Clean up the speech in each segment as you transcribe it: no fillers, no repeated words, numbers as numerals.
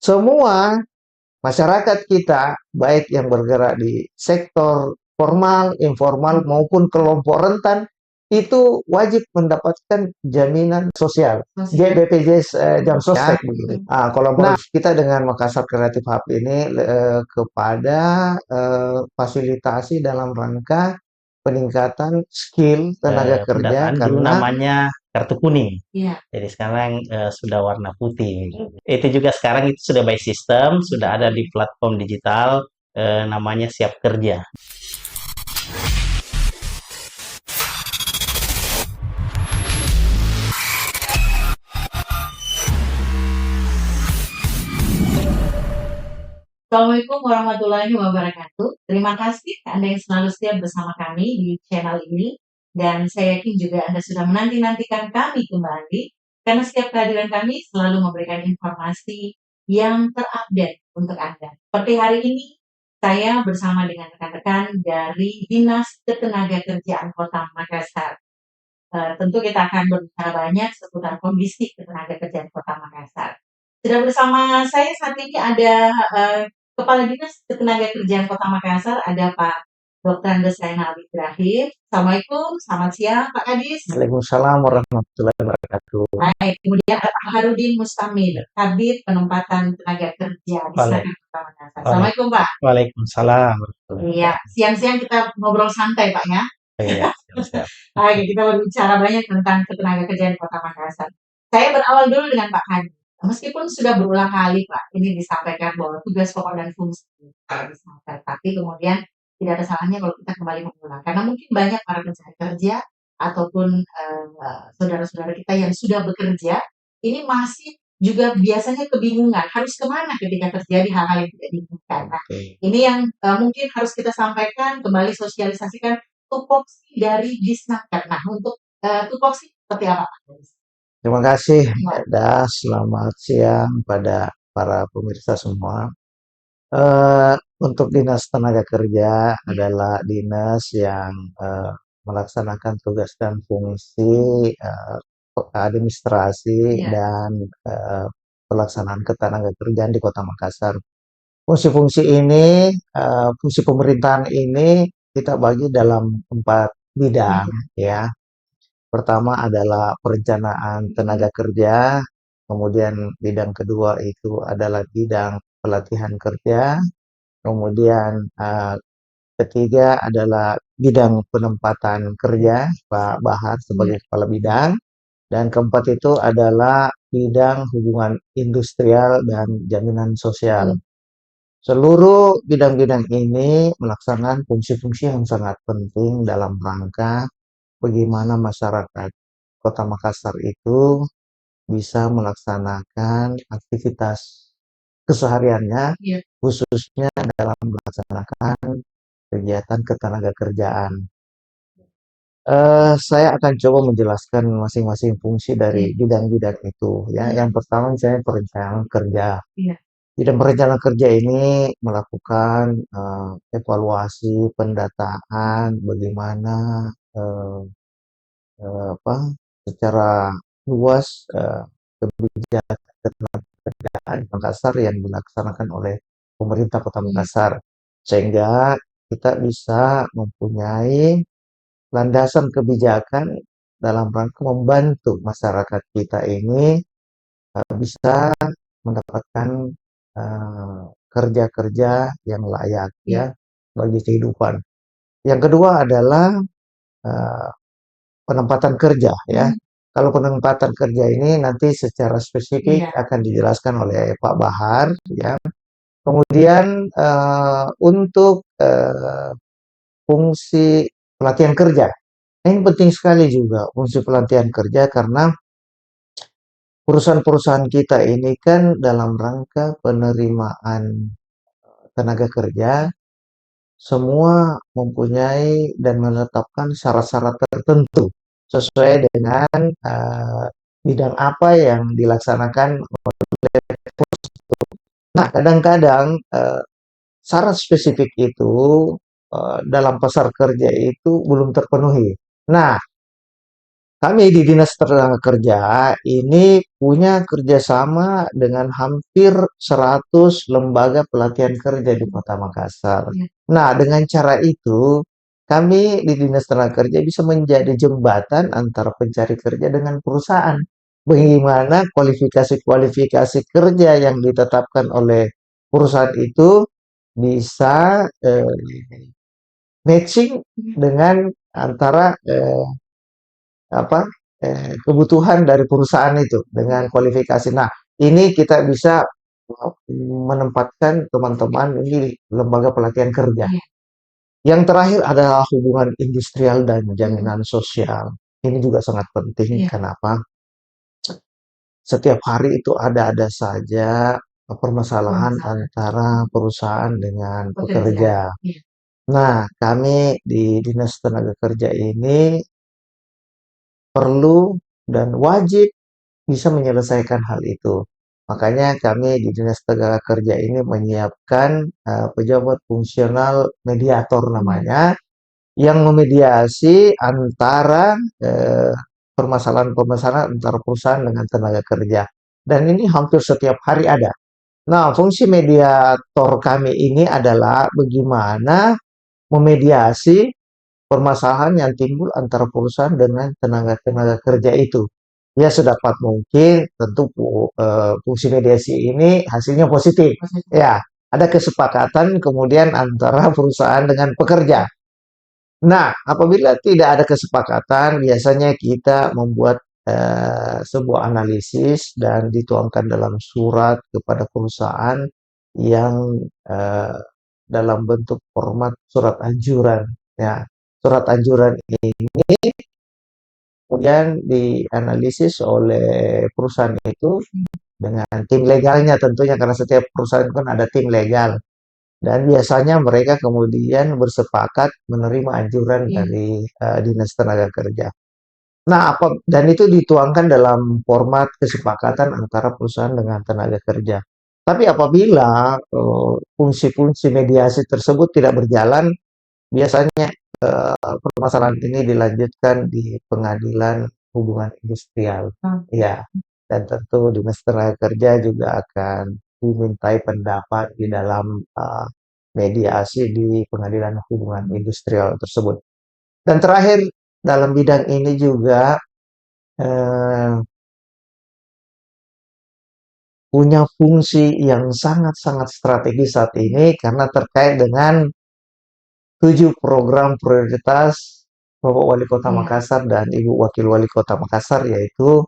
semua masyarakat kita, baik yang bergerak di sektor formal, informal, maupun kelompok rentan, itu wajib mendapatkan jaminan sosial. BPJS jam sostek begitu. Kolaborasi kita dengan Makassar Creative Hub ini kepada fasilitasi dalam rangka peningkatan skill tenaga kerja Pendataan dulu karena namanya kartu kuning. Iya. Jadi sekarang sudah warna putih. Itu juga sekarang itu sudah by system, sudah ada di platform digital namanya Siap Kerja. Assalamualaikum warahmatullahi wabarakatuh. Terima kasih Anda yang selalu setia bersama kami di channel ini. Dan saya yakin juga Anda sudah menanti-nantikan kami kembali. Karena setiap kehadiran kami selalu memberikan informasi yang terupdate untuk Anda. Seperti hari ini, saya bersama dengan rekan-rekan dari Dinas Ketenagakerjaan Kota Makassar. Tentu kita akan berbicara banyak seputar kondisi ketenagakerjaan Kota Makassar. Sudah bersama saya saat ini ada Kepala Dinas Ketenagakerjaan Kota Makassar, ada Pak Dr. Andes Zainal Ibrahim. Assalamualaikum, selamat siang Pak Kadis. Waalaikumsalam warahmatullahi wabarakatuh. Baik, kemudian ada Pak Harudin Mustamil, Kabid Penempatan Tenaga Kerja di Senayan Kota Makassar. Assalamualaikum Pak. Waalaikumsalam. Iya, siang-siang kita ngobrol santai Pak ya. Iya, Oke, kita berbicara banyak tentang ketenagakerjaan di Kota Makassar. Saya berawal dulu dengan Pak Hadi. Meskipun sudah berulang kali Pak, ini disampaikan bahwa tugas pokok dan fungsi tapi kemudian tidak ada salahnya kalau kita kembali mengulang. Karena mungkin banyak para pencari kerja ataupun saudara-saudara kita yang sudah bekerja, ini masih juga biasanya kebingungan harus kemana ketika terjadi hal-hal yang tidak diinginkan. Nah, ini yang mungkin harus kita sampaikan, kembali sosialisasikan tupoksi dari Disnaker. Nah, untuk tupoksi seperti apa Pak? Terima kasih, Eda. Selamat siang pada para pemirsa semua. Untuk Dinas Tenaga Kerja adalah dinas yang melaksanakan tugas dan fungsi administrasi dan pelaksanaan ketenaga kerjaan di Kota Makassar. Fungsi-fungsi ini, fungsi pemerintahan ini kita bagi dalam 4 bidang, ya. Pertama adalah perencanaan tenaga kerja, kemudian bidang kedua itu adalah bidang pelatihan kerja, kemudian ketiga adalah bidang penempatan kerja, Pak Bahar sebagai kepala bidang, dan keempat itu adalah bidang hubungan industrial dan jaminan sosial. Seluruh bidang-bidang ini melaksanakan fungsi-fungsi yang sangat penting dalam rangka bagaimana masyarakat Kota Makassar itu bisa melaksanakan aktivitas kesehariannya, khususnya dalam melaksanakan kegiatan ketenagakerjaan. Saya akan coba menjelaskan masing-masing fungsi dari bidang-bidang itu. Ya, yang pertama misalnya perencanaan kerja. Bidang perencanaan kerja ini melakukan evaluasi, pendataan, bagaimana apa secara luas kebijakan ketenagakerjaan di Makassar yang dilaksanakan oleh pemerintah Kota Makassar, sehingga kita bisa mempunyai landasan kebijakan dalam rangka membantu masyarakat kita ini bisa mendapatkan kerja-kerja yang layak ya bagi kehidupan. Yang kedua adalah penempatan kerja ya. Kalau penempatan kerja ini nanti secara spesifik akan dijelaskan oleh Pak Bahar ya. Kemudian untuk fungsi pelatihan kerja. Ini penting sekali juga fungsi pelatihan kerja karena perusahaan-perusahaan kita ini kan dalam rangka penerimaan tenaga kerja semua mempunyai dan menetapkan syarat-syarat tertentu sesuai dengan bidang apa yang dilaksanakan oleh postur. Nah, kadang-kadang syarat spesifik itu dalam pasar kerja itu belum terpenuhi. Nah, kami di Dinas Tenaga Kerja ini punya kerjasama dengan hampir 100 lembaga pelatihan kerja di Kota Makassar. Ya. Nah, dengan cara itu, kami di Dinas Tenaga Kerja bisa menjadi jembatan antara pencari kerja dengan perusahaan. Bagaimana kualifikasi-kualifikasi kerja yang ditetapkan oleh perusahaan itu bisa matching dengan antara apa kebutuhan dari perusahaan itu dengan kualifikasi. Nah, ini kita bisa menempatkan teman-teman ini di lembaga pelatihan kerja. Iya. Yang terakhir adalah hubungan industrial dan jaminan sosial. Ini juga sangat penting. Iya. Kenapa? Setiap hari itu ada-ada saja permasalahan antara perusahaan dengan pekerja. Iya. Nah, kami di Dinas Tenaga Kerja ini perlu dan wajib bisa menyelesaikan hal itu. Makanya kami di Dinas Tenaga Kerja ini menyiapkan pejabat fungsional mediator namanya, yang memediasi antara permasalahan-permasalahan antara perusahaan dengan tenaga kerja. Dan ini hampir setiap hari ada. Nah, fungsi mediator kami ini adalah bagaimana memediasi permasalahan yang timbul antara perusahaan dengan tenaga-tenaga kerja itu. Ya, sedapat mungkin tentu fungsi mediasi ini hasilnya positif. Ya, ada kesepakatan kemudian antara perusahaan dengan pekerja. Nah, apabila tidak ada kesepakatan, biasanya kita membuat sebuah analisis dan dituangkan dalam surat kepada perusahaan yang dalam bentuk format surat anjuran. Ya, surat anjuran ini kemudian dianalisis oleh perusahaan itu dengan tim legalnya tentunya, karena setiap perusahaan kan ada tim legal. Dan biasanya mereka kemudian bersepakat menerima anjuran dari Dinas Tenaga Kerja. Nah, dan itu dituangkan dalam format kesepakatan antara perusahaan dengan tenaga kerja. Tapi apabila fungsi-fungsi mediasi tersebut tidak berjalan, biasanya permasalahan ini dilanjutkan di pengadilan hubungan industrial. Ya, dan tentu Dinas Tenaga Kerja juga akan dimintai pendapat di dalam mediasi di pengadilan hubungan industrial tersebut. Dan terakhir, dalam bidang ini juga punya fungsi yang sangat-sangat strategis saat ini karena terkait dengan 7 program prioritas Bapak Wali Kota Makassar dan Ibu Wakil Wali Kota Makassar, yaitu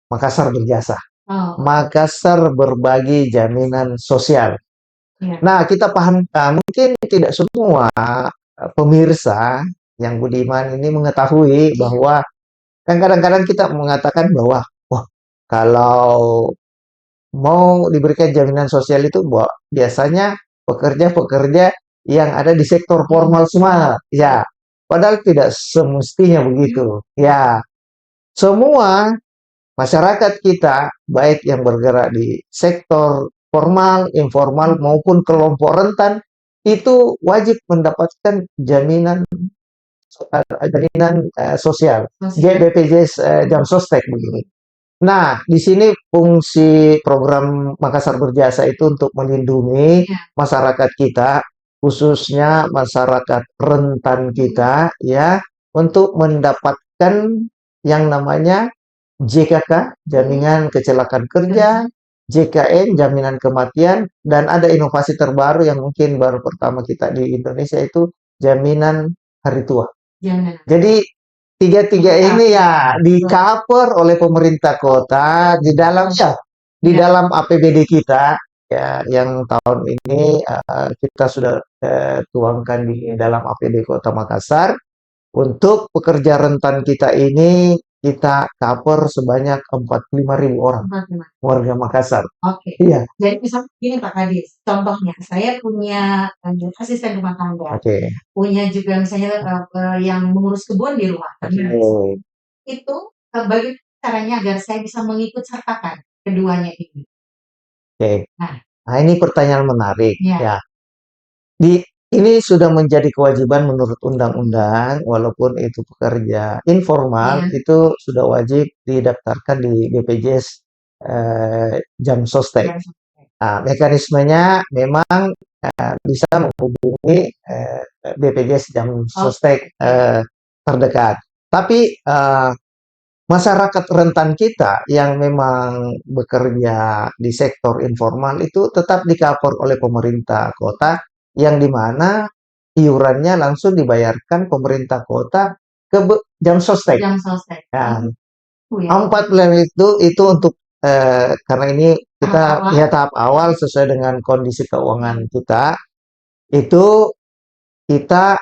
Makassar Berjasa. Makassar Berbagi Jaminan Sosial. Nah, kita paham, mungkin tidak semua pemirsa yang budiman ini mengetahui bahwa kan kadang-kadang kita mengatakan bahwa, wah, kalau mau diberikan jaminan sosial itu biasanya pekerja-pekerja yang ada di sektor formal semua. Ya, padahal tidak semestinya begitu. Ya, semua masyarakat kita, baik yang bergerak di sektor formal, informal, maupun kelompok rentan, itu wajib mendapatkan jaminan sosial, BPJS Jamsostek begini. Nah, di sini fungsi program Makassar Berjasa itu untuk melindungi masyarakat kita, khususnya masyarakat rentan kita, ya, untuk mendapatkan yang namanya JKK, Jaminan Kecelakaan Kerja, JKN, Jaminan Kematian, dan ada inovasi terbaru yang mungkin baru pertama kita di Indonesia itu Jaminan Hari Tua. Jadi tiga-tiga ini ya di-cover oleh pemerintah kota di dalam APBD kita ya, yang tahun ini kita sudah tuangkan di dalam APBD Kota Makassar. Untuk pekerja rentan kita ini kita cover sebanyak 45.000 orang warga Makassar. Oke. Iya. Jadi misalnya gini Pak Kadis, contohnya saya punya asisten rumah tangga, punya juga misalnya yang mengurus kebun di rumah. Itu bagaimana caranya agar saya bisa mengikut sertakan keduanya ini? Nah, ini pertanyaan menarik. Ya. Ini sudah menjadi kewajiban menurut undang-undang, walaupun itu pekerja informal, itu sudah wajib didaftarkan di BPJS Jam Sostek. Nah, mekanismenya memang bisa menghubungi BPJS Jam Sostek terdekat. Tapi masyarakat rentan kita yang memang bekerja di sektor informal itu tetap di-cover oleh pemerintah kota, yang di mana iurannya langsung dibayarkan pemerintah kota ke Jam Sostek. Jam sostek. Nah, Ya. 4 bulan itu untuk karena ini kita tahap awal sesuai dengan kondisi keuangan kita, itu kita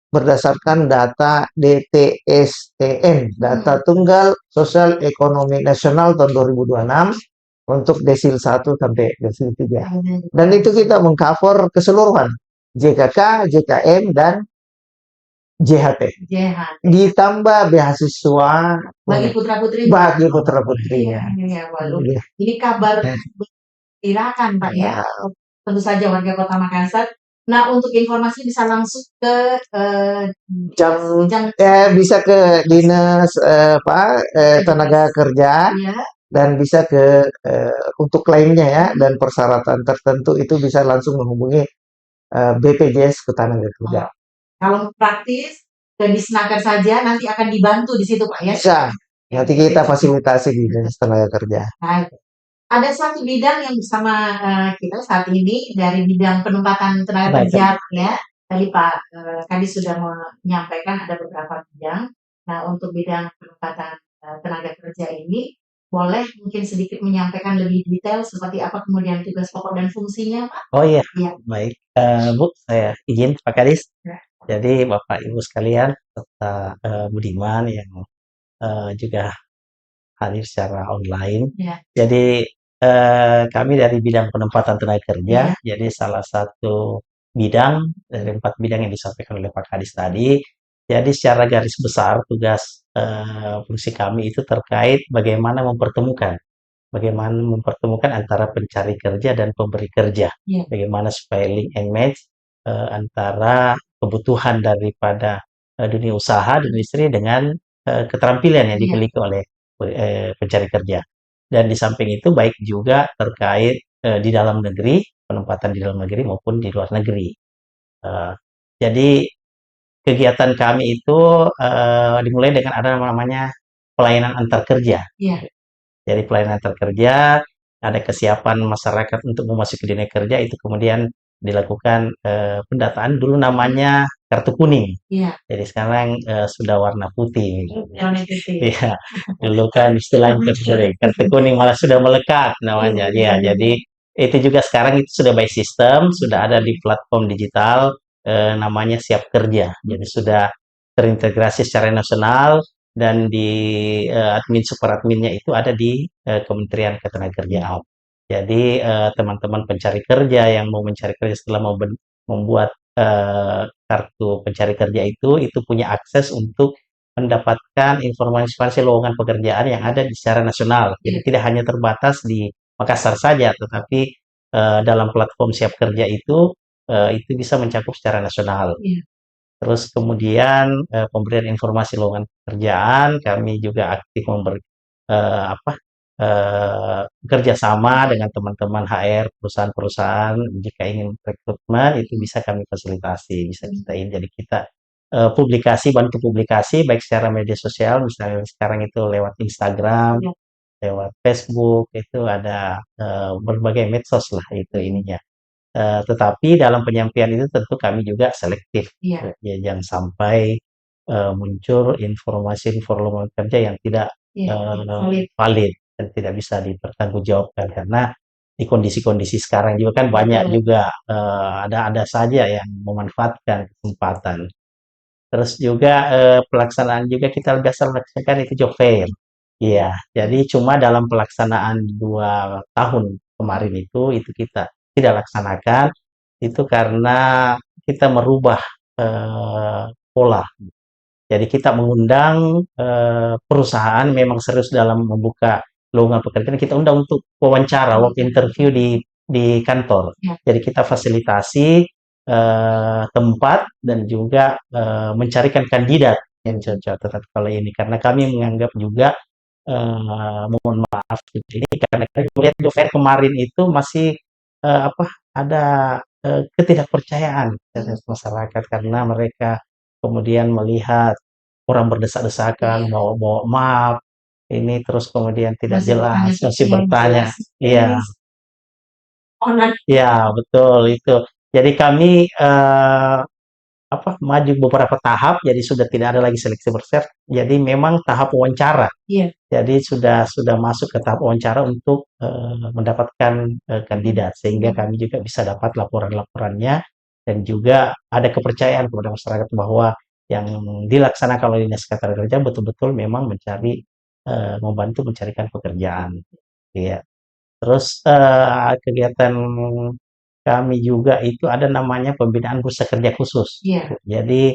berdasarkan data DTSEN, Data Tunggal Sosial Ekonomi Nasional tahun 2026 untuk desil 1 sampai desil 3. Dan itu kita mengcover keseluruhan JKK, JKM, dan JHT. Ditambah beasiswa Bagi putra-putri. bagi putra-putrinya. Ya, waduh. Ini kabar gembirakan, Pak, ya. Tentu saja warga Kota Makassar. Nah, untuk informasi bisa langsung ke bisa ke dinas tenaga kerja, dan bisa ke untuk lainnya ya, dan persyaratan tertentu itu bisa langsung menghubungi BPJS Ketenagakerjaan. Kalau praktis ke Disnaker saja nanti akan dibantu di situ, Pak, ya. Bisa. Nanti kita fasilitasi di dinas tenaga kerja. Nah, ada satu bidang yang bersama kita saat ini dari bidang penempatan tenaga kerja, ya. Tadi Pak Kadis sudah menyampaikan ada beberapa bidang. Nah, untuk bidang penempatan tenaga kerja ini, boleh mungkin sedikit menyampaikan lebih detail seperti apa kemudian tugas pokok dan fungsinya, Pak? Oh iya, baik. Bu, saya izin Pak Kadis. Jadi Bapak Ibu sekalian, serta Budiman yang juga hadir secara online. Jadi kami dari bidang penempatan tenaga kerja, jadi salah satu bidang dari 4 bidang yang disampaikan oleh Pak Kadis tadi. Jadi secara garis besar tugas fungsi kami itu terkait bagaimana mempertemukan antara pencari kerja dan pemberi kerja. Bagaimana supaya link and match antara kebutuhan daripada dunia usaha dan industri dengan keterampilan yang dimiliki oleh pencari kerja. Dan di samping itu baik juga terkait di dalam negeri, penempatan di dalam negeri maupun di luar negeri. Jadi kegiatan kami itu dimulai dengan ada namanya pelayanan antar kerja. Jadi pelayanan antar kerja, ada kesiapan masyarakat untuk memasuki dunia kerja, itu kemudian dilakukan pendataan, dulu namanya kartu kuning. Jadi sekarang sudah warna putih. Iya, dulu kan istilahnya kartu kuning malah sudah melekat namanya. Ya, jadi itu juga sekarang itu sudah by system, sudah ada di platform digital namanya Siap Kerja. Jadi sudah terintegrasi secara nasional, dan di admin super adminnya itu ada di Kementerian Ketenagakerjaan. Jadi teman-teman pencari kerja yang mau mencari kerja setelah mau membuat kartu pencari kerja itu punya akses untuk mendapatkan informasi lowongan pekerjaan yang ada di secara nasional. Jadi tidak hanya terbatas di Makassar saja, tetapi dalam platform Siap Kerja itu bisa mencakup secara nasional. Terus kemudian pemberian informasi lowongan pekerjaan, kami juga aktif bekerja sama dengan teman-teman HR perusahaan-perusahaan. Jika ingin rekrutmen itu bisa kami fasilitasi, bisa kita ini. Jadi kita bantu publikasi baik secara media sosial, misalnya sekarang itu lewat Instagram, lewat Facebook, itu ada berbagai medsos lah itu ininya. Tetapi dalam penyampaian itu tentu kami juga selektif, ya, jangan sampai muncul informasi lowongan kerja yang tidak valid dan tidak bisa dipertanggungjawabkan, karena di kondisi-kondisi sekarang juga kan banyak juga ada saja yang memanfaatkan kesempatan. Terus juga pelaksanaan juga kita biasa laksanakan itu job fair. Iya, jadi cuma dalam pelaksanaan 2 tahun kemarin itu kita tidak laksanakan, itu karena kita merubah pola. Jadi kita mengundang perusahaan memang serius dalam membuka lowongan pekerjaan, kita undang untuk wawancara, work interview di kantor. Jadi kita fasilitasi tempat dan juga mencarikan kandidat yang cocok. Tetapi kalau ini karena kami menganggap juga mohon maaf ini karena kami melihat Jover kemarin itu masih apa ada ketidakpercayaan dari masyarakat karena mereka kemudian melihat orang berdesak-desakan mau mau map ini terus kemudian tidak Masih jelas bertanya masih yang bertanya jelas. iya Online. iya betul itu jadi kami apa maju beberapa tahap jadi sudah tidak ada lagi seleksi berset jadi memang tahap wawancara Iya. jadi sudah masuk ke tahap wawancara untuk mendapatkan kandidat sehingga kami juga bisa dapat laporan-laporannya dan juga ada kepercayaan kepada masyarakat bahwa yang dilaksanakan oleh Dinas Ketenaga Kerjaan betul-betul memang mencari membantu mencarikan pekerjaan. Ya. Terus kegiatan kami juga itu ada namanya pembinaan bursa kerja khusus. Iya. Jadi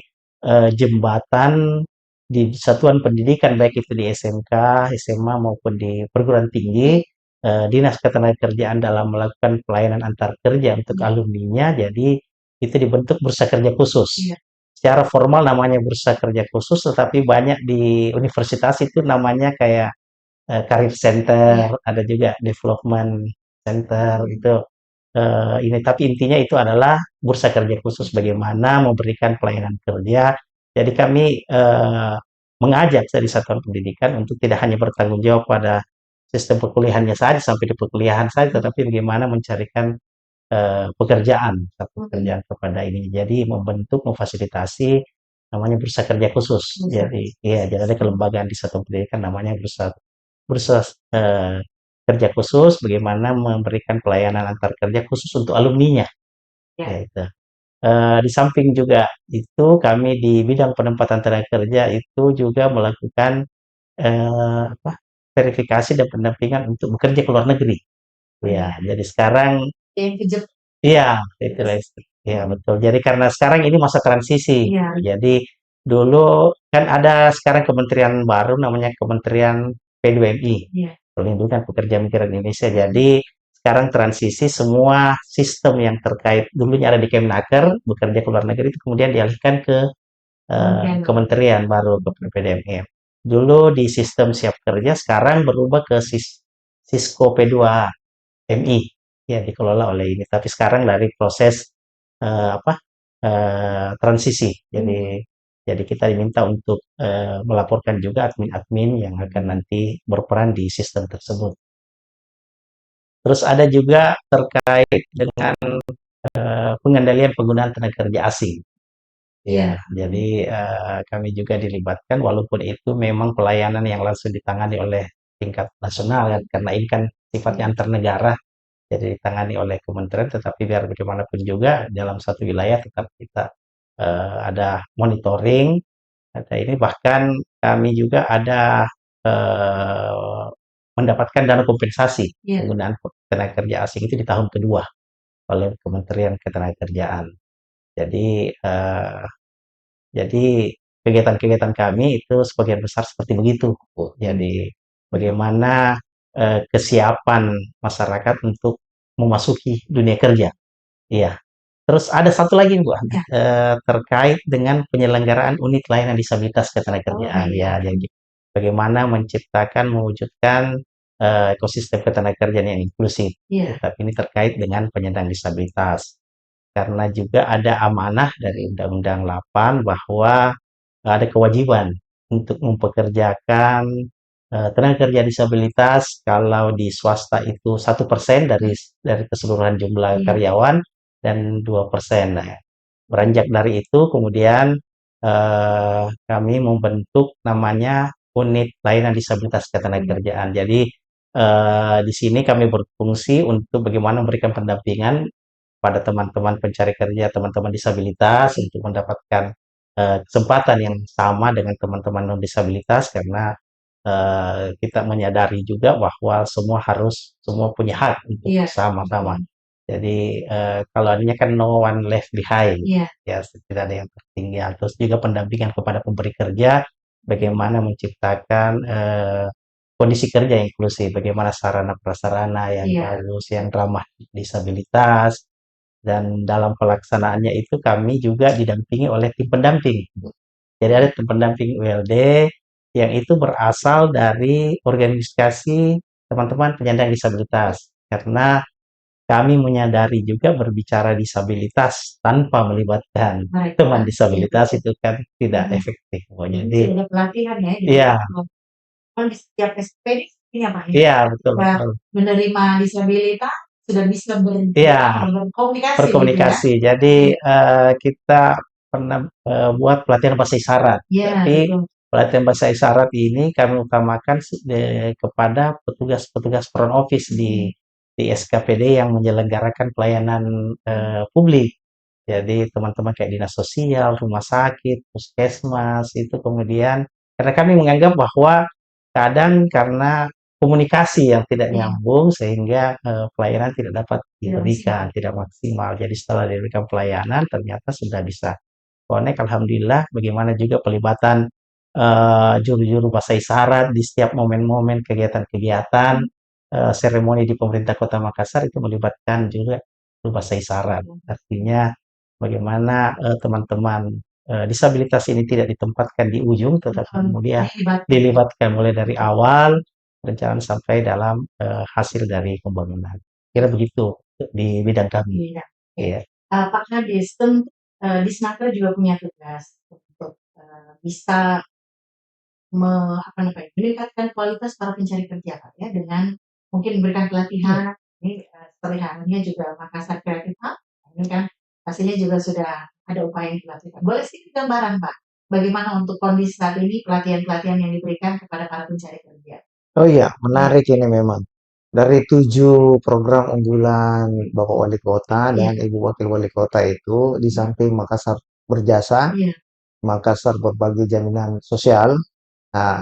jembatan di satuan pendidikan baik itu di SMK, SMA maupun di perguruan tinggi, Dinas Ketenagakerjaan dalam melakukan pelayanan antar kerja untuk alumninya, jadi itu dibentuk bursa kerja khusus. Iya. Secara formal namanya bursa kerja khusus, tetapi banyak di universitas itu namanya kayak career center, ada juga development center itu ini tapi intinya itu adalah bursa kerja khusus bagaimana memberikan pelayanan kerja. Jadi kami mengajak dari satuan pendidikan untuk tidak hanya bertanggung jawab pada sistem perkuliahannya saja sampai di perkuliahan saja, tetapi bagaimana mencarikan pekerjaan, pekerjaan kepada ini. Jadi membentuk, memfasilitasi namanya bursa kerja khusus. Jadi ya, jadi ada kelembagaan di satuan pendidikan namanya bursa bursa kerja khusus, bagaimana memberikan pelayanan antar kerja khusus untuk alumninya. Ya. Ya itu. Di samping juga itu kami di bidang penempatan tenaga kerja itu juga melakukan apa, verifikasi dan pendampingan untuk bekerja ke luar negeri. Ya, jadi sekarang Yang kejep. iya, itu iya betul. Jadi karena sekarang ini masa transisi. Iya. Jadi dulu kan ada sekarang kementerian baru namanya Kementerian P2MI, Iya. Perlindungan Pekerja Migran Indonesia. Jadi sekarang transisi semua sistem yang terkait dulunya ada di Kemnaker, bekerja ke luar negeri itu kemudian dialihkan ke kementerian baru ke PDMI. Dulu di sistem siap kerja, sekarang berubah ke Sisko P2MI ya dikelola oleh ini. Tapi sekarang dari proses apa transisi. Jadi kita diminta untuk melaporkan juga admin-admin yang akan nanti berperan di sistem tersebut. Terus ada juga terkait dengan pengendalian penggunaan tenaga kerja asing. Ya, jadi kami juga dilibatkan walaupun itu memang pelayanan yang langsung ditangani oleh tingkat nasional ya, karena ini kan sifatnya antar negara jadi ditangani oleh kementerian tetapi biar bagaimanapun juga dalam satu wilayah tetap kita ada monitoring ada ini bahkan kami juga ada mendapatkan dana kompensasi penggunaan tenaga kerja asing itu di tahun kedua oleh Kementerian Ketenagakerjaan. Jadi kegiatan-kegiatan kami itu sebagian besar seperti begitu, Bu. Jadi bagaimana kesiapan masyarakat untuk memasuki dunia kerja. Iya. Terus ada satu lagi, Bu, terkait dengan penyelenggaraan unit layanan disabilitas ketenagakerjaan. Ya, jadi bagaimana menciptakan, mewujudkan ekosistem ketenagakerjaan yang inklusif. Tapi ini terkait dengan penyandang disabilitas. Karena juga ada amanah dari Undang-Undang 8 bahwa ada kewajiban untuk mempekerjakan tenaga kerja disabilitas kalau di swasta itu 1% dari keseluruhan jumlah karyawan dan 2%. Nah, beranjak dari itu kemudian kami membentuk namanya unit layanan disabilitas ketenagakerjaan. Jadi di sini kami berfungsi untuk bagaimana memberikan pendampingan pada teman-teman pencari kerja, teman-teman disabilitas untuk mendapatkan kesempatan yang sama dengan teman-teman non disabilitas karena kita menyadari juga bahwa semua punya hak untuk sama-sama. Jadi kalau adanya kan no one left behind, ya tidak ada yang tertinggal. Terus juga pendampingan kepada pemberi kerja, bagaimana menciptakan kondisi kerja yang inklusif, bagaimana sarana prasarana yang bagus, yang ramah disabilitas, Dan dalam pelaksanaannya itu kami juga didampingi oleh tim pendamping. Jadi ada tim pendamping ULD yang itu berasal dari organisasi teman-teman penyandang disabilitas. Karena kami menyadari juga berbicara disabilitas tanpa melibatkan teman Mereka. disabilitas itu kan tidak Mhm. efektif. Oh, Jadi jadi sudah ada pelatihan ya, jadi iya, kan di setiap SPD sepertinya Pak ya, iya betul ketika betul. menerima disabilitas sudah bisa Iya, berkomunikasi gitu ya. berkomunikasi. Jadi kita pernah buat pelatihan bahasa isyarat. Iya, Tapi betul. pelatihan bahasa isyarat ini kami utamakan kepada petugas-petugas front office di SKPD yang menyelenggarakan pelayanan publik. Jadi teman-teman kayak dinas sosial, rumah sakit, puskesmas itu kemudian karena kami menganggap bahwa kadang karena komunikasi yang tidak Iya, nyambung sehingga pelayanan tidak dapat tidak diberikan, maksimal. tidak maksimal. Jadi setelah diberikan pelayanan ternyata sudah bisa connect, alhamdulillah. Bagaimana juga pelibatan juru-juru bahasa isyarat di setiap momen-momen kegiatan-kegiatan seremoni di pemerintah Kota Makassar itu melibatkan juga guru bahasa isyarat. Artinya bagaimana teman-teman disabilitas ini tidak ditempatkan di ujung, tetapi kemudian Dilibatkan. dilibatkan mulai dari awal rencana sampai dalam hasil dari pembangunan. Kira begitu di bidang kami. Iya. Iya. Pak Kadis, Disnaker juga punya tugas untuk bisa apa namanya, meningkatkan kualitas para pencari kerja Pak ya, dengan mungkin memberikan pelatihan. Ini seperti halnya juga Makassar Creative Hub, ini kan pastinya juga sudah ada upaya yang dilakukan. Boleh sedikit gambaran Pak, bagaimana untuk kondisi saat ini pelatihan-pelatihan yang diberikan kepada para pencari kerja? Oh iya, menarik ini memang. Dari 7 program unggulan Bapak Wali Kota Iya, dan Ibu Wakil Wali Kota itu, di samping Makassar Berjasa, iya, Makassar Berbagi Jaminan Sosial, nah,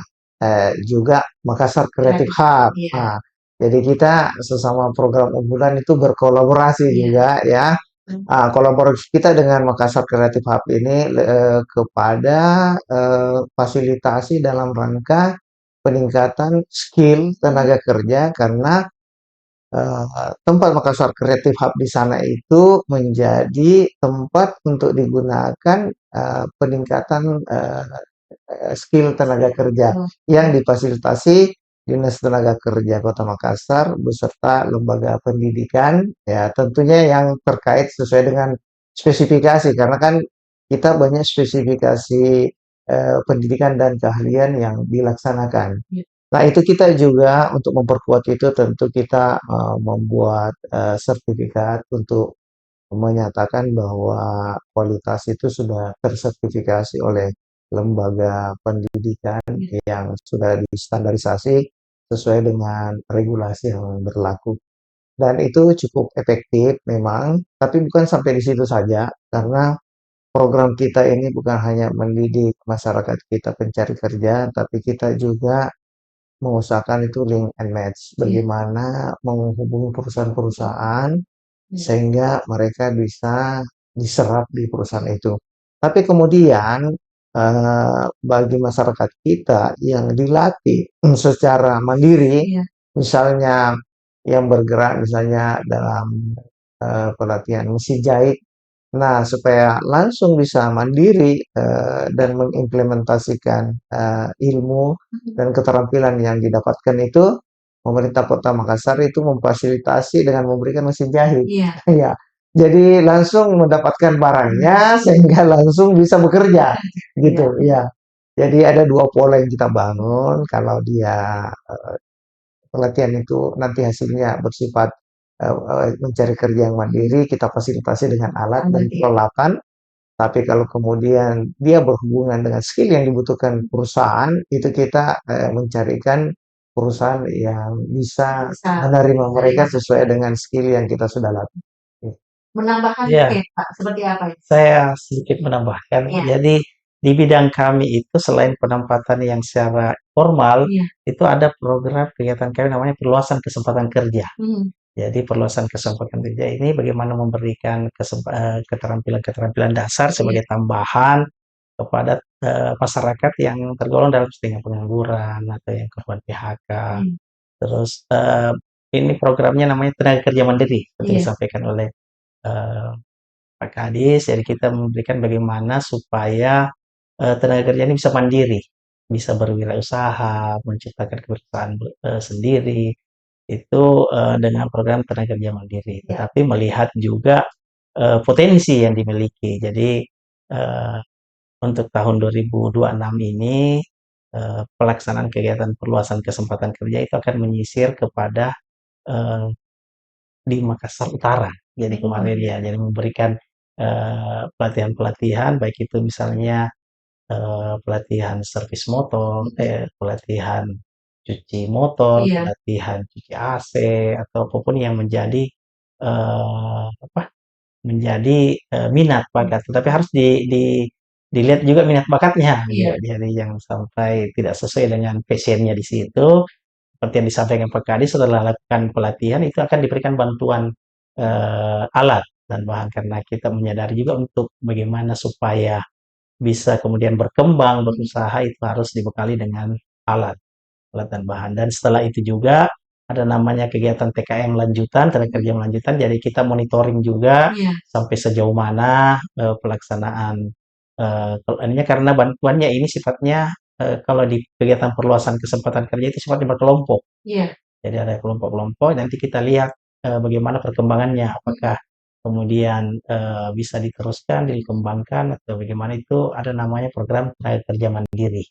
juga Makassar Creative kreatif. Hub. Iya, Nah, jadi kita sesama program unggulan itu berkolaborasi iya. juga ya. Kolaborasi kita dengan Makassar Creative Hub ini kepada fasilitasi dalam rangka peningkatan skill tenaga kerja karena tempat Makassar Creative Hub di sana itu menjadi tempat untuk digunakan peningkatan skill tenaga kerja Betul. yang difasilitasi Dinas Tenaga Kerja Kota Makassar beserta lembaga pendidikan, ya tentunya yang terkait sesuai dengan spesifikasi karena kan kita banyak spesifikasi pendidikan dan keahlian yang dilaksanakan. Iya. Nah, itu kita juga untuk memperkuat itu tentu kita membuat sertifikat untuk menyatakan bahwa kualitas itu sudah tersertifikasi oleh lembaga pendidikan yang sudah distandarisasi sesuai dengan regulasi yang berlaku. Dan itu cukup efektif memang, tapi bukan sampai di situ saja, karena program kita ini bukan hanya mendidik masyarakat kita pencari kerja, tapi kita juga mengusahakan itu link and match. Iya. Bagaimana menghubungi perusahaan-perusahaan Iya. sehingga mereka bisa diserap di perusahaan itu. Tapi kemudian bagi masyarakat kita yang dilatih secara mandiri, Iya. misalnya yang bergerak misalnya dalam pelatihan mesin jahit. Nah, supaya langsung bisa mandiri dan mengimplementasikan ilmu dan keterampilan yang didapatkan itu, pemerintah Kota Makassar itu memfasilitasi dengan memberikan mesin jahit. Iya. Ya, jadi langsung mendapatkan barangnya sehingga langsung bisa bekerja, gitu. Ya, jadi ada 2 pola yang kita bangun. Kalau dia pelatihan itu nanti hasilnya bersifat mencari kerja yang mandiri, kita fasilitasi dengan alat dan peralatan. Tapi kalau kemudian dia berhubungan dengan skill yang dibutuhkan perusahaan, itu kita mencarikan perusahaan yang bisa menerima mereka sesuai dengan skill yang kita sudah latih. Menambahkan Iya. mungkin Pak, seperti apa itu? Saya sedikit menambahkan. Iya. Jadi di bidang kami itu selain penempatan yang secara formal, Iya. itu ada program kegiatan kami namanya perluasan kesempatan kerja. Mhm. Jadi perluasan kesempatan kerja ini bagaimana memberikan keterampilan-keterampilan dasar sebagai tambahan kepada masyarakat yang tergolong dalam setengah pengangguran atau yang korban PHK. Terus ini programnya namanya tenaga kerja mandiri seperti Iya. disampaikan oleh Pak Kadis, jadi kita memberikan bagaimana supaya tenaga kerja ini bisa mandiri, bisa berwirausaha, menciptakan kebersamaan sendiri, itu dengan program tenaga kerja mandiri. Ya. Tetapi melihat juga potensi yang dimiliki. Jadi untuk tahun 2026 ini pelaksanaan kegiatan perluasan kesempatan kerja itu akan menyisir kepada eh, di Makassar Utara. Jadi kemarin ya, jadi memberikan pelatihan-pelatihan, baik itu misalnya pelatihan servis motor, pelatihan cuci motor, Iya. pelatihan cuci AC, atau apapun yang menjadi apa, menjadi minat bakat. Tetapi harus dilihat juga minat bakatnya, gitu. Iya. Jadi jangan sampai tidak sesuai dengan passion-nya di situ. Seperti yang disampaikan Pak Kadis, setelah lakukan pelatihan itu akan diberikan bantuan alat dan bahan, karena kita menyadari juga untuk bagaimana supaya bisa kemudian berkembang, berusaha, itu harus dibekali dengan alat, alat dan bahan. Dan setelah itu juga ada namanya kegiatan TKM lanjutan, tenaga kerja lanjutan. Jadi kita monitoring juga Iya. sampai sejauh mana pelaksanaan ininya, karena bantuannya ini sifatnya kalau di kegiatan perluasan kesempatan kerja itu sifatnya berkelompok. Iya. Jadi ada kelompok-kelompok, nanti kita lihat bagaimana perkembangannya, apakah kemudian bisa diteruskan, dikembangkan, atau bagaimana. Itu ada namanya program tenaga kerja mandiri.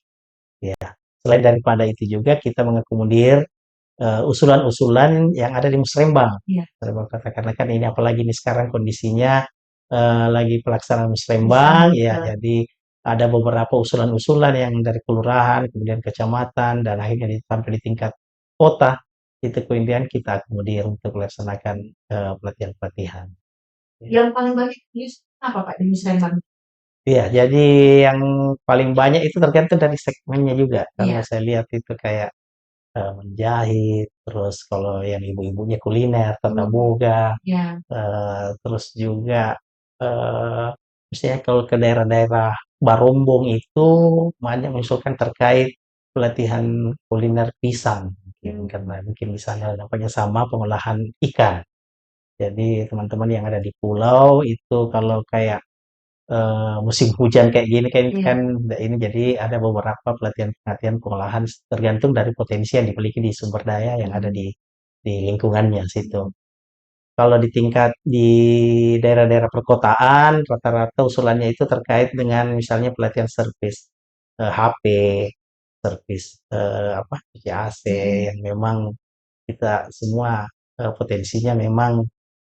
Ya. Selain daripada itu juga kita mengakomodir usulan-usulan yang ada di Musrembang. Iya. Musrembang katakanlah kan ini, apalagi ini sekarang kondisinya lagi pelaksanaan Musrembang, ya, jadi ada beberapa usulan-usulan yang dari kelurahan, kemudian kecamatan, dan akhirnya sampai di tingkat kota. Itu kemudian kita akomodir untuk melaksanakan pelatihan-pelatihan. Yang paling banyak apa Pak di Musrembang? Iya, jadi yang paling banyak itu tergantung dari segmennya juga. Karena Iya. saya lihat itu kayak menjahit, terus kalau yang ibu-ibunya kuliner, tata boga, Iya. terus juga misalnya kalau ke daerah-daerah Barombong itu banyak mengusulkan terkait pelatihan kuliner pisang. Mungkin karena mungkin di sana nampaknya sama pengolahan ikan. Jadi teman-teman yang ada di pulau itu kalau kayak musim hujan kayak gini kan Iya. kan ini, jadi ada beberapa pelatihan-pelatihan pengolahan tergantung dari potensi yang dimiliki di sumber daya yang ada di lingkungannya situ. Kalau di tingkat di daerah-daerah perkotaan, rata-rata usulannya itu terkait dengan misalnya pelatihan servis HP, servis apa, cuci AC, yang memang kita semua potensinya memang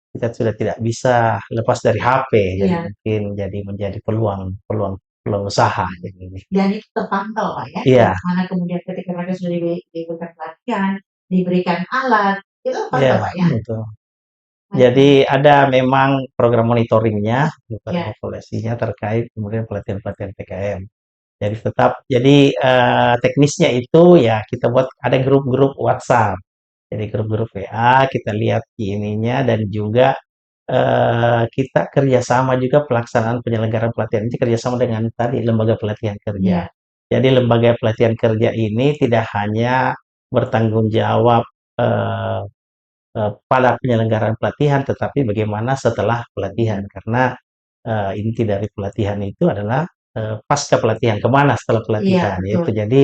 kita sudah tidak bisa lepas dari HP, jadi Iya. mungkin menjadi peluang peluang peluang usaha jadi ini. Dan itu terpantau Pak ya, Iya. mana kemudian ketika mereka sudah diberikan pelatihan, diberikan alat, itu terpantau Iya, Pak ya? betul. Jadi ada memang program monitoringnya, Iya. evaluasinya terkait kemudian pelatihan-pelatihan PKM. Jadi tetap, jadi teknisnya itu ya kita buat ada grup-grup WhatsApp. Jadi grup-grup WA, kita lihat ininya, dan juga kita kerjasama juga pelaksanaan penyelenggaraan pelatihan ini kerjasama dengan tadi lembaga pelatihan kerja. Iya. Jadi lembaga pelatihan kerja ini tidak hanya bertanggung jawab eh, pada penyelenggaraan pelatihan, tetapi bagaimana setelah pelatihan, karena inti dari pelatihan itu adalah pasca pelatihan, kemana setelah pelatihan. Iya, Itu betul. jadi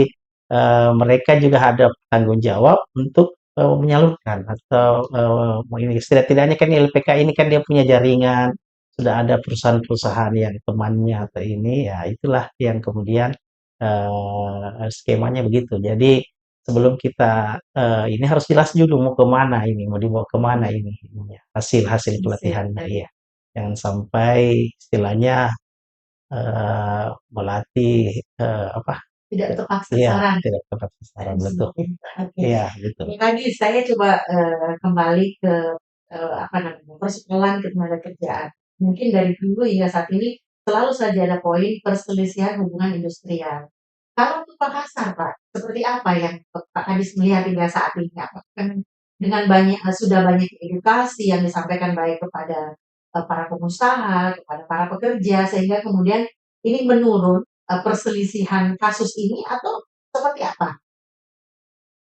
mereka juga ada tanggung jawab untuk menyalurkan atau ini setidak-tidaknya kan LPK ini kan dia punya jaringan, sudah ada perusahaan-perusahaan yang temannya atau ini, ya itulah yang kemudian skemanya begitu. Jadi sebelum kita ini harus jelas dulu mau kemana ini, mau dibawa kemana ini hasil-hasil pelatihannya, ya. Jangan sampai istilahnya melatih apa? Tidak tepat Iya, sasaran. tidak tepat sasaran, betul. Oke. Iya, betul. Tadi saya coba kembali ke apa namanya, persoalan ketenagakerjaan. Mungkin dari dulu hingga saat ini selalu saja ada poin perselisihan hubungan industrial. Kalau untuk Makassar, Pak, seperti apa yang Pak Kadis melihat hingga saat ini? Apakah dengan sudah banyak edukasi yang disampaikan baik kepada para pengusaha, kepada para pekerja, sehingga kemudian ini menurun perselisihan kasus ini, atau seperti apa?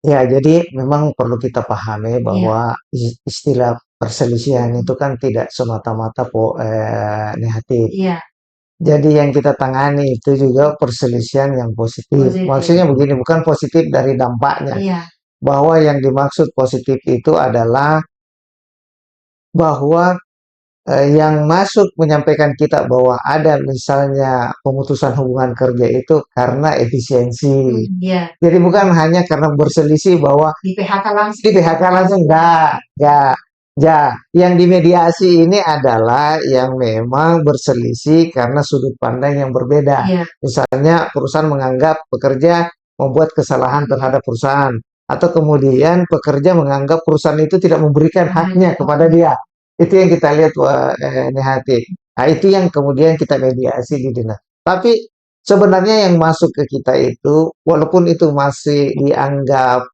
Ya, jadi memang perlu kita pahami Iya. bahwa istilah perselisihan itu kan tidak semata-mata negatif. Iya, Jadi yang kita tangani itu juga perselisihan yang positif. positif. Maksudnya begini, bukan positif dari dampaknya. Iya, Bahwa yang dimaksud positif itu adalah bahwa yang masuk menyampaikan kita bahwa ada misalnya pemutusan hubungan kerja itu karena efisiensi. iya. Jadi bukan hanya karena berselisih bahwa Di PHK langsung. di PHK langsung enggak, ya. Ya, yang dimediasi ini adalah yang memang berselisih karena sudut pandang yang berbeda. Iya, Misalnya perusahaan menganggap pekerja membuat kesalahan terhadap perusahaan, atau kemudian pekerja menganggap perusahaan itu tidak memberikan haknya kepada dia. Itu yang kita lihat negatif. Nah, itu yang kemudian kita mediasi di dinas. Tapi sebenarnya yang masuk ke kita itu, walaupun itu masih dianggap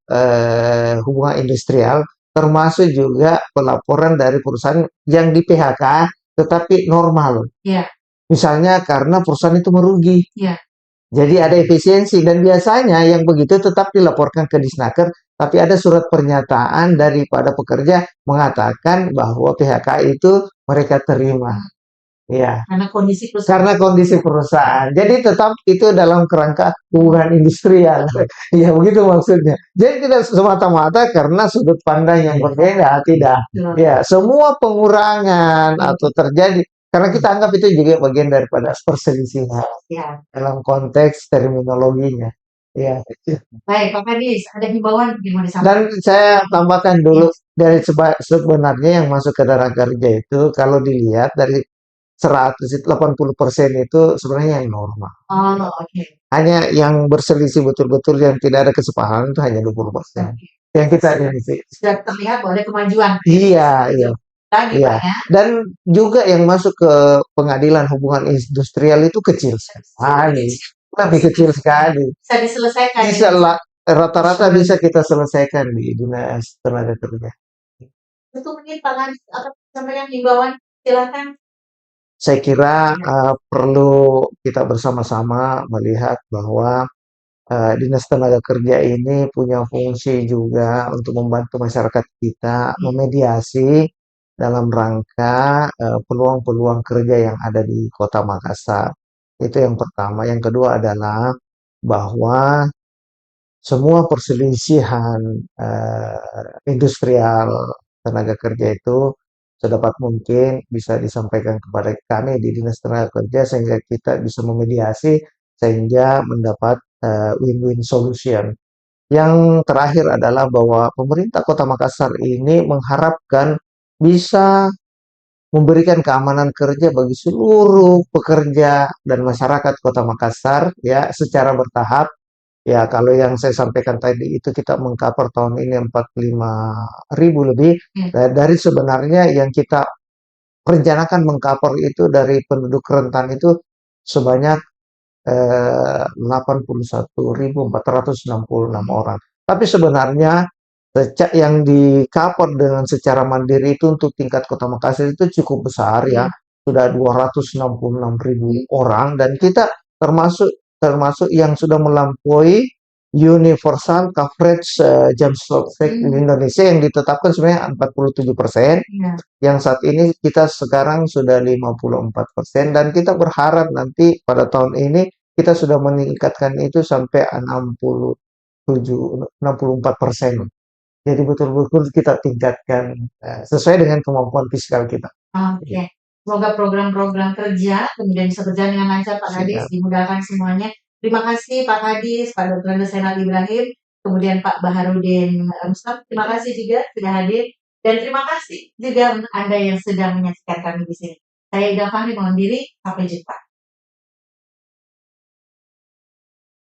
hubungan industrial, termasuk juga pelaporan dari perusahaan yang di PHK tetapi normal. iya, Misalnya karena perusahaan itu merugi. iya. Jadi ada efisiensi dan biasanya yang begitu tetap dilaporkan ke Disnaker, tapi ada surat pernyataan daripada pekerja mengatakan bahwa PHK itu mereka terima. Ya, Karena kondisi perusahaan. karena kondisi perusahaan. Jadi tetap itu dalam kerangka hubungan industrial. Ya, begitu maksudnya. Jadi tidak semata-mata karena sudut pandang yang berbeda, tidak. Ya, semua pengurangan atau terjadi karena kita anggap itu juga bagian daripada perselisihan Ya. dalam konteks terminologinya. Ya. Baik, Pak Kadis, ada himbauan yang mau disampaikan? Dan saya tambahkan dulu dari sebenarnya yang masuk ke tenaga kerja itu kalau dilihat dari 180% itu sebenarnya yang normal. Oh, oke. Hanya yang berselisih betul-betul yang tidak ada kesepahaman itu hanya 20%. Yang kita ini. Sudah terlihat bahwa ada kemajuan. Iya, iya. Lagi, Iya. Pak, ya. Dan juga yang masuk ke pengadilan hubungan industrial itu kecil sekali. Lebih kecil sekali. Bisa diselesaikan. Bisa rata-rata bisa kita selesaikan di dinas tenaga kerja. Itu mungkin Pak Kadis akan sampaikan himbauan, silakan. Saya kira perlu kita bersama-sama melihat bahwa Dinas Tenaga Kerja ini punya fungsi juga untuk membantu masyarakat kita memediasi dalam rangka peluang-peluang kerja yang ada di Kota Makassar. Itu yang pertama. Yang kedua adalah bahwa semua perselisihan industrial tenaga kerja itu sedapat mungkin bisa disampaikan kepada kami di Dinas Tenaga Kerja sehingga kita bisa memediasi sehingga mendapat win-win solution. Yang terakhir adalah bahwa pemerintah Kota Makassar ini mengharapkan bisa memberikan keamanan kerja bagi seluruh pekerja dan masyarakat Kota Makassar ya secara bertahap. Ya, kalau yang saya sampaikan tadi itu kita mengcover tahun ini 45.000 lebih. Dari sebenarnya yang kita rencanakan mengcover itu dari penduduk rentan itu sebanyak 81.466 orang. Tapi sebenarnya yang di cover dengan secara mandiri itu untuk tingkat Kota Makassar itu cukup besar ya. Sudah 266.000 orang dan kita termasuk yang sudah melampaui universal coverage jam slot di Indonesia yang ditetapkan sebenarnya 47%. Yang saat ini kita sekarang sudah 54% dan kita berharap nanti pada tahun ini kita sudah meningkatkan itu sampai 64%. Jadi betul-betul kita tingkatkan sesuai dengan kemampuan fiskal kita. Oke. Semoga program-program kerja kemudian bisa berjalan dengan lancar, Pak Kadis, dimudahkan semuanya. Terima kasih Pak Kadis, Pak Dr. Zainal Ibrahim, kemudian Pak Baharudin Rustam. Terima kasih juga sudah hadir. Dan terima kasih juga untuk Anda yang sudah menyaksikan kami di sini. Saya Ida Fahri mohon diri, sampai jumpa.